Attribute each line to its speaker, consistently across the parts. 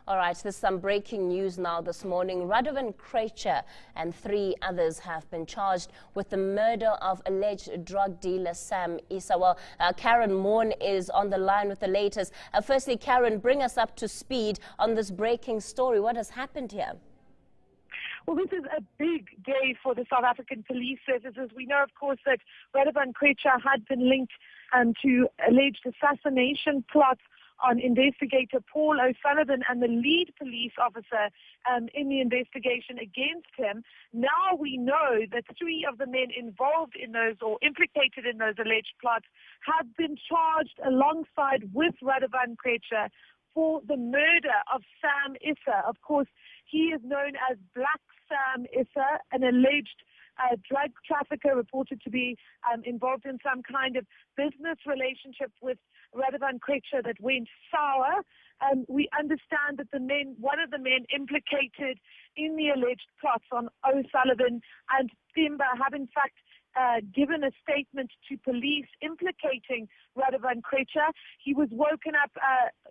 Speaker 1: All right, there's some breaking news now this morning. Radovan Krecjir and 3 others have been charged with the murder of alleged drug dealer Sam Issa. Well, Karen Moore is on the line with the latest. Firstly, Karen, bring us up to speed on this breaking story. What has happened here?
Speaker 2: Well, this is a big day for the South African police services. We know, of course, that Radovan Krecjir had been linked to alleged assassination plots on investigator Paul O'Sullivan and the lead police officer in the investigation against him. Now we know that 3 of the men involved in those or implicated in those alleged plots have been charged alongside with Radovan Krecjir for the murder of Sam Issa. Of course, he is known as Black Sam Issa, an alleged drug trafficker reported to be involved in some kind of business relationship with Radovan Krecjir that went sour. We understand that one of the men implicated in the alleged plots on O'Sullivan and Themba have in fact given a statement to police implicating Radovan Krecjir. He was woken up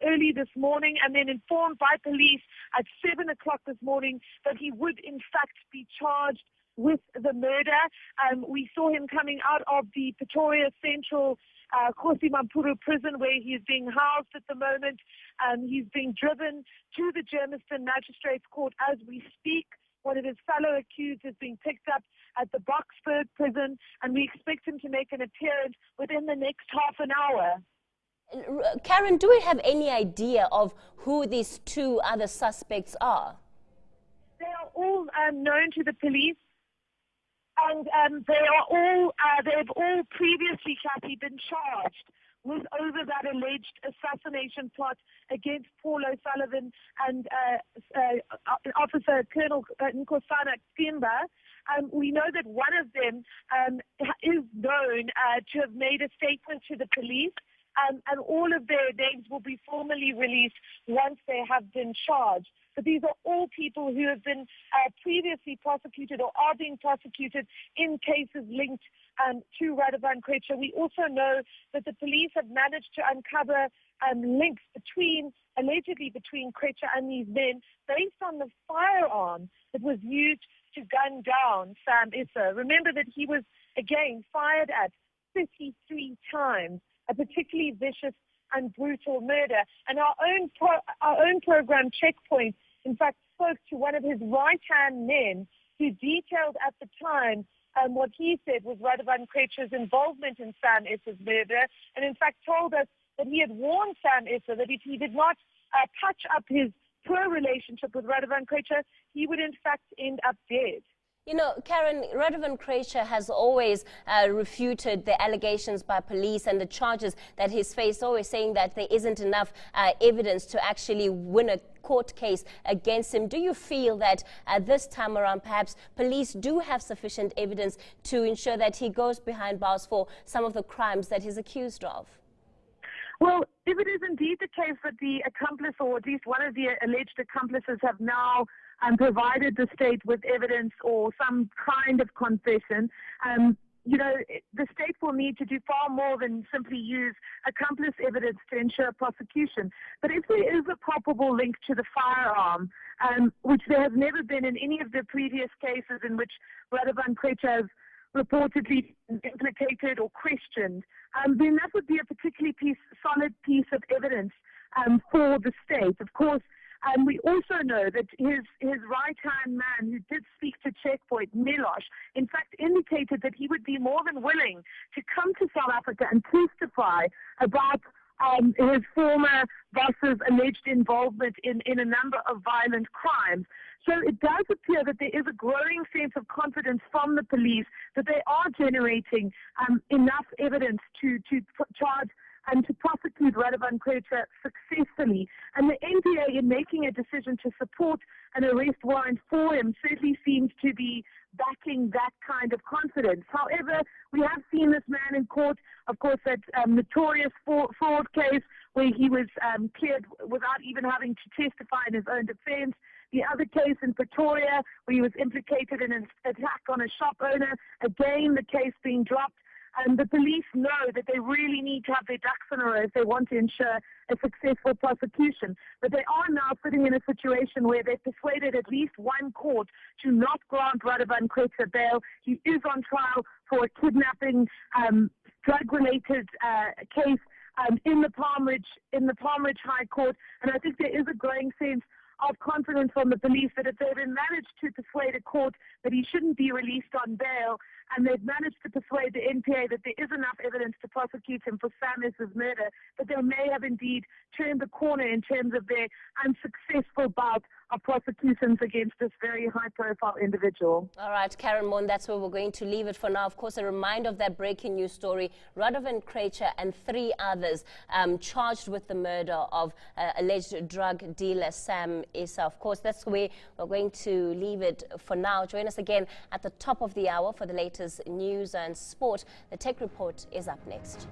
Speaker 2: early this morning and then informed by police at 7 o'clock this morning that he would in fact be charged with the murder. We saw him coming out of the Pretoria Central Kgosi Mampuru prison where he is being housed at the moment. He's being driven to the Germiston Magistrates Court as we speak. One of his fellow accused is being picked up at the Boksburg prison, and we expect him to make an appearance within the next half an hour.
Speaker 1: Karen, do we have any idea of who these 2 other suspects are?
Speaker 2: They are all known to the police. And they've all previously, Kathy, been charged with over that alleged assassination plot against Paul O'Sullivan and Officer Colonel Nkosana Themba. We know that one of them is known to have made a statement to the police, and all of their names will be formally released once they have been charged. But these are all people who have been previously prosecuted or are being prosecuted in cases linked to Radovan Krecjir. We also know that the police have managed to uncover links allegedly between Krecjir and these men based on the firearm that was used to gun down Sam Issa. Remember that he was, again, fired at 53 times, a particularly vicious and brutal murder. And our own program, Checkpoint, in fact, spoke to one of his right-hand men who detailed at the time what he said was Radovan Krecjir's involvement in Sam Issa's murder, and in fact told us that he had warned Sam Issa that if he did not patch up his poor relationship with Radovan Krecjir, he would in fact end up dead.
Speaker 1: You know, Karen, Radovan Krecjir has always refuted the allegations by police and the charges that he's faced, always saying that there isn't enough evidence to actually win a court case against him. Do you feel that this time around perhaps police do have sufficient evidence to ensure that he goes behind bars for some of the crimes that he's accused of?
Speaker 2: Well, if it is indeed the case that the accomplice, or at least one of the alleged accomplices, have now provided the state with evidence or some kind of confession, you know, the state will need to do far more than simply use accomplice evidence to ensure prosecution. But if there is a probable link to the firearm, which there has never been in any of the previous cases in which Radovan Krecjir has reportedly implicated or questioned, then that would be a particularly solid piece of evidence for the state. Of course, we also know that his right-hand man who did speak to Checkpoint, Milosh, in fact indicated that he would be more than willing to come to South Africa and testify about his former boss's alleged involvement in a number of violent crimes. So it does appear that there is a growing sense of confidence from the police that they are generating enough evidence to charge and to prosecute Radovan Krecjir successfully. And the NPA, in making a decision to support an arrest warrant for him, certainly seems to be backing that kind of confidence. However, we have seen this man in court, of course, that notorious fraud case where he was cleared without even having to testify in his own defense. The other case in Pretoria where he was implicated in an attack on a shop owner, again the case being dropped. And the police know that they really need to have their ducks in a row if they want to ensure a successful prosecution. But they are now sitting in a situation where they've persuaded at least one court to not grant Radovan Krecjir bail. He is on trial for a kidnapping, drug-related case in the Palm Ridge High Court. And I think there is a growing sense of confidence from the police that if they've managed to persuade a court that he shouldn't be released on bail, and they've managed to persuade the NPA that there is enough evidence to prosecute him for Sam Issa's murder, that they may have indeed turned the corner in terms of their unsuccessful bout of prosecutions against this very high-profile individual.
Speaker 1: All right, Karen Mon, that's where we're going to leave it for now. Of course, a reminder of that breaking news story. Radovan Krecjir and 3 others charged with the murder of alleged drug dealer Sam Issa. Of course, that's where we're going to leave it for now. Join us again at the top of the hour for the latest news and sport. The Tech Report is up next.